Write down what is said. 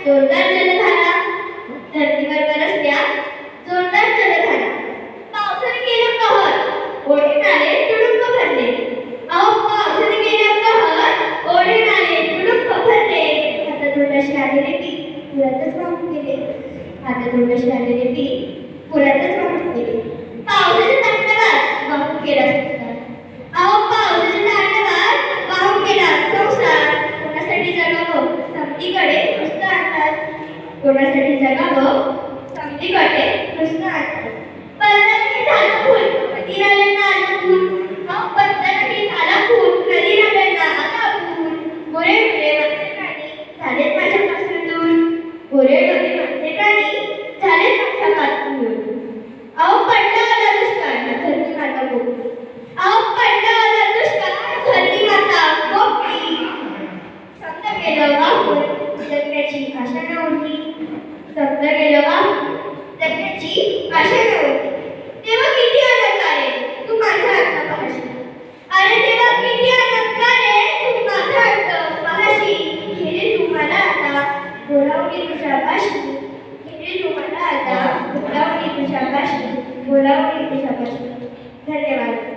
जोरदार जलधारा, धरतीवर बरसल्या जोरदार जलधारा, पावसाने केलं कहर, ओढे नाले तुडुंब भरले. अहो पावसाने केलं कहर, ओढे नाले तुडुंब भरले. हातातोंडाशी आलेले पीक पुरातच वाहून गेले. हातातोंडाशी आलेले पीक पुरातच वाहून गेले. पावसाच्या तांडवात वाहून गेला संसार. अहो पावसाच्या तांडवात वाहून गेला संसार. कोणासाठी जगावं समतीकडे नुसतं आणतात. कोणासाठी जगावं समतीकडे नुसतं आणतात. बंदराने झालं फुल कधी राहिल्यांना आलं फुल. अहो बंदराने झाला फुल कधी राहिल्यांना आलं फुल. गोरे डोळे माणसे प्राणी झालेत माझ्यापासून दूर. गोरे डोळे माणसे प्राणी झालेत माझ्यापासून दूर. अहो पडला आला दुष्काळ धरती माता गोपी. अहो पडला आला दुष्काळ धरती माता गोपी. समजा गेलं वाहून जगण्याची आशा नव्हती. समजा गेलं वाहून जगण्याची आशा नव्हती. तेव्हा किती अलंकारे तू माझा अर्थ पाहशी. अरे तेव्हा किती अलंकारे तू माझा अर्थ पाहशी. गेले तू मला आता बोलावली तुझ्या पाशी. गेले तू मला आता बोलावली तुझ्या पाशी. बोलावली तुझ्या पाशी. धन्यवाद.